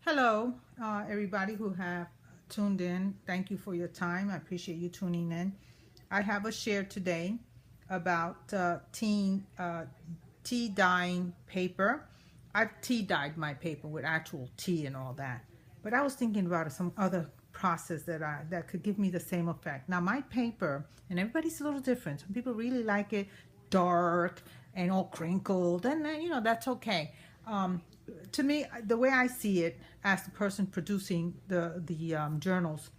Hello, everybody who have tuned in. Thank you for your time. I appreciate you tuning in. I have a share today about tea dyeing paper. I've tea dyed my paper with actual tea and all that, but I was thinking about some other process that could give me the same effect. Now my paper, and everybody's a little different. Some people really like it dark and all crinkled, and then, that's okay. Um, to me, the way I see it, as the person producing the journals,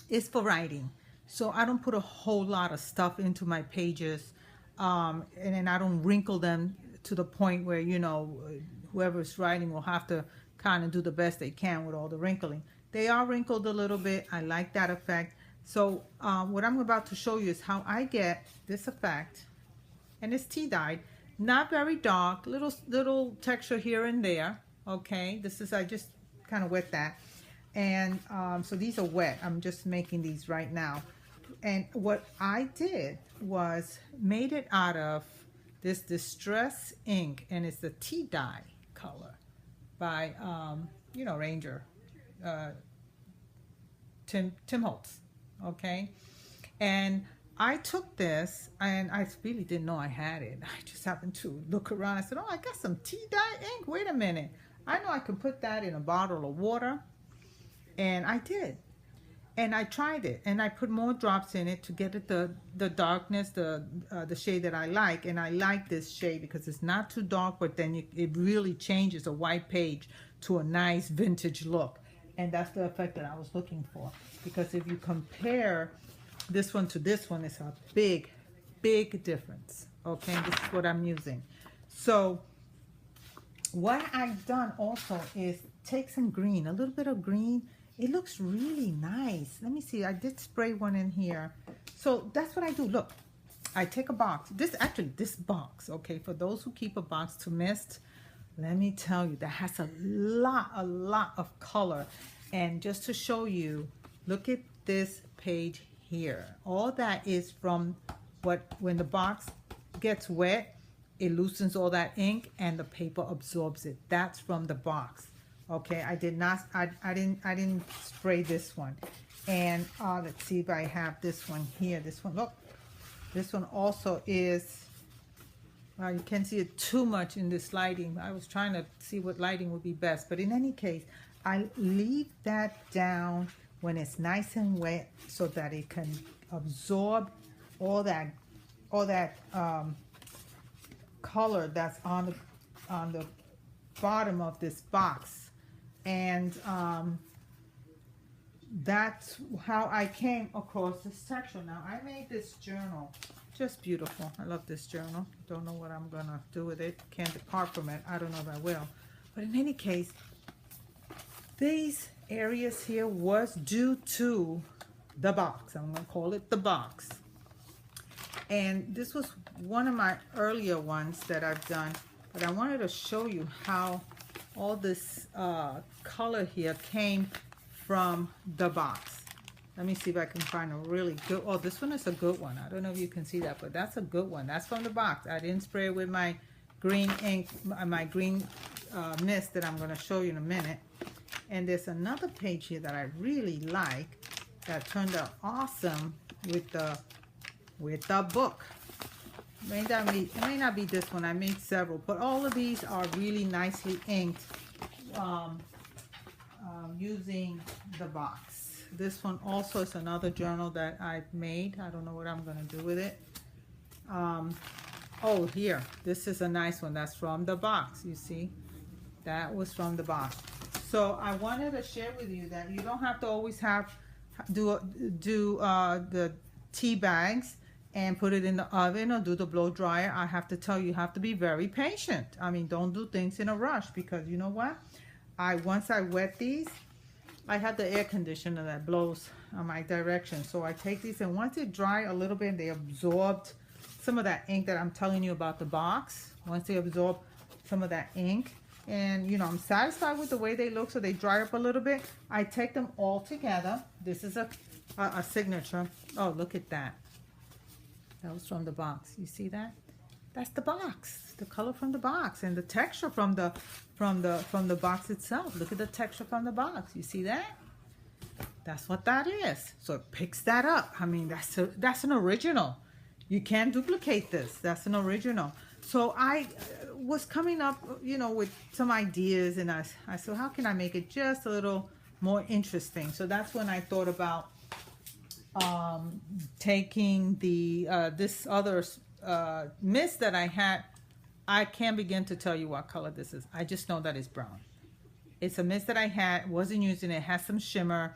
is for writing. So I don't put a whole lot of stuff into my pages, and then I don't wrinkle them to the point where whoever's writing will have to kind of do the best they can with all the wrinkling. They are wrinkled a little bit. I like that effect. So what I'm about to show you is how I get this effect, and it's tea dyed, not very dark, little texture here and there. Okay, this is, I just kind of wet that, and so these are wet. I'm just making these right now, and what I did was made it out of this distress ink, and it's the tea dye color by Ranger, uh, Tim Holtz. Okay, and I took this, and I really didn't know I had it. I just happened to look around. I said, oh, I got some tea dye ink. Wait a minute. I know I can put that in a bottle of water. And I did. And I tried it. And I put more drops in it to get it the darkness, the shade that I like. And I like this shade because it's not too dark, but then it really changes a white page to a nice vintage look. And that's the effect that I was looking for. Because if you compare this one to this one, it's a big difference. Okay, this is what I'm using. So what I've done also is take some green, a little bit of green. It looks really nice. Let me see, I did spray one in here. So that's what I do. Look, I take a box. This box, okay, for those who keep a box to mist, let me tell you, that has a lot of color. And just to show you, look at this page here. All that is from when the box gets wet, it loosens all that ink and the paper absorbs it. That's from the box. Okay, I didn't spray this one. And let's see if I have this one here. This one, look, this one also is, you can't see it too much in this lighting. I was trying to see what lighting would be best, but in any case, I leave that down when it's nice and wet so that it can absorb all that color that's on the bottom of this box. And that's how I came across this texture. Now I made this journal, just beautiful. I love this journal. Don't know what I'm gonna do with it. Can't depart from it. I don't know if I will, but in any case, these areas here was due to the box. I'm gonna call it the box. And this was one of my earlier ones that I've done, but I wanted to show you how all this color here came from the box. Let me see if I can find a really good, oh, this one is a good one. I don't know if you can see that, but that's a good one. That's from the box. I didn't spray it with my green ink, my green mist that I'm gonna show you in a minute. And there's another page here that I really like that turned out awesome with the book. It may not be this one. I made several, but all of these are really nicely inked using the box. This one also is another journal that I've made. I don't know what I'm gonna do with it. Oh, here, this is a nice one. That's from the box. You see, that was from the box. So I wanted to share with you that you don't have to always do the tea bags and put it in the oven or do the blow dryer. I have to tell you, you have to be very patient. I mean, don't do things in a rush, because you know what? Once I wet these, I have the air conditioner that blows my direction. So I take these, and once it dry a little bit, they absorbed some of that ink that I'm telling you about the box. Once they absorb some of that ink, and I'm satisfied with the way they look, so they dry up a little bit, I take them all together. This is a signature. Oh, look at that. That was from the box. You see that? That's the box, the color from the box, and the texture from the box itself. Look at the texture from the box. You see that? That's what that is. So it picks that up. I mean, that's an original. You can't duplicate this. That's an original. So I was coming up, you know, with some ideas, and I said, how can I make it just a little more interesting? So that's when I thought about taking the this other mist that I had. I can't begin to tell you what color this is. I just know that it's brown. It's a mist that I had, wasn't using it, has some shimmer,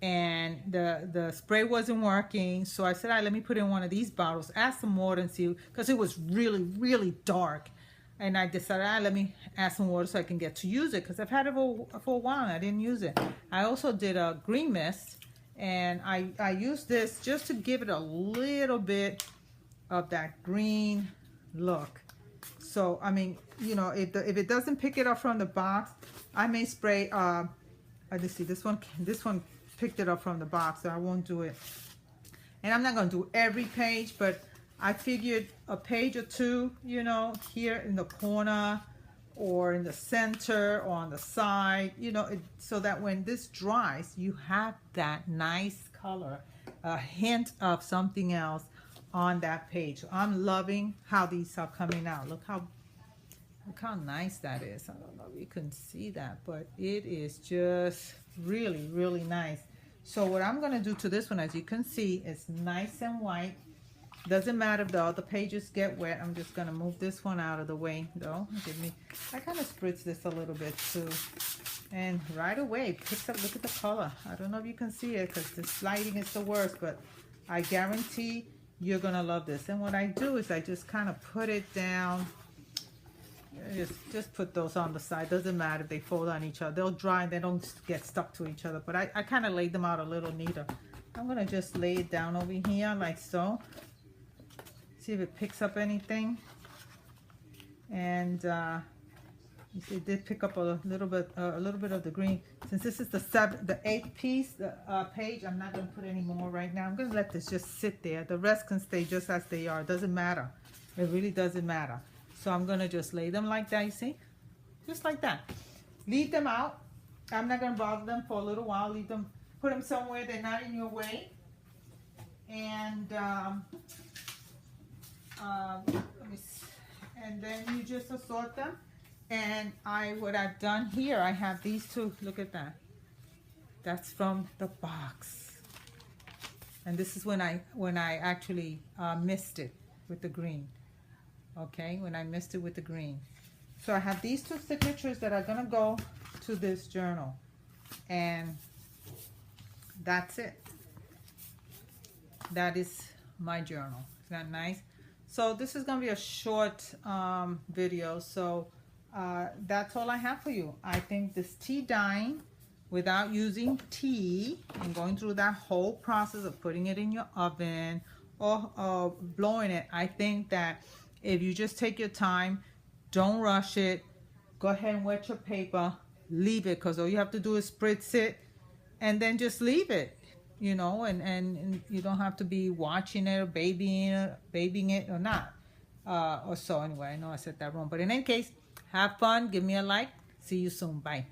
and the spray wasn't working. So I said, all right, let me put in one of these bottles, add some water and see, because it was really, really dark. And I decided, all right, let me add some water so I can get to use it, because I've had it for a while and I didn't use it. I also did a green mist, and I used this just to give it a little bit of that green look. So, I mean, you know, if it doesn't pick it up from the box, I may spray, let's see, this one picked it up from the box, so I won't do it. And I'm not going to do every page, but I figured a page or two, you know, here in the corner or in the center or on the side, you know, so that when this dries, you have that nice color, a hint of something else on that page. So I'm loving how these are coming out. Look how nice that is. I don't know if you can see that, but it is just really, really nice. So what I'm going to do to this one, as you can see, it's nice and white. Doesn't matter if the other pages get wet. I'm just going to move this one out of the way, though. I kind of spritz this a little bit too. And right away, picks up, look at the color. I don't know if you can see it because this lighting is the worst, but I guarantee you're going to love this. And what I do is I just kind of put it down. Just put those on the side. Doesn't matter if they fold on each other. They'll dry and they don't get stuck to each other. But I kind of laid them out a little neater. I'm going to just lay it down over here like so. See if it picks up anything. And you see it did pick up a little bit of the green. Since this is the eighth piece, the page, I'm not going to put any more right now. I'm going to let this just sit there. The rest can stay just as they are. It doesn't matter. It really doesn't matter. So I'm going to just lay them like that, you see? Just like that. Leave them out. I'm not going to bother them for a little while. Leave them, put them somewhere they're not in your way. And and then you just assort them. And what I've done here, I have these two. Look at that. That's from the box. And this is when I actually mixed it with the green. Okay, when I mixed it with the green. So I have these two signatures that are gonna go to this journal, and that's it. That is my journal. Isn't that nice? So this is gonna be a short video. So that's all I have for you. I think this tea dyeing without using tea and going through that whole process of putting it in your oven or blowing it, I think that if you just take your time, don't rush it, go ahead and wet your paper, leave it, because all you have to do is spritz it and then just leave it, you know, and you don't have to be watching it or babying it or not. Or so anyway, I know I said that wrong. But in any case, have fun, give me a like, see you soon, bye.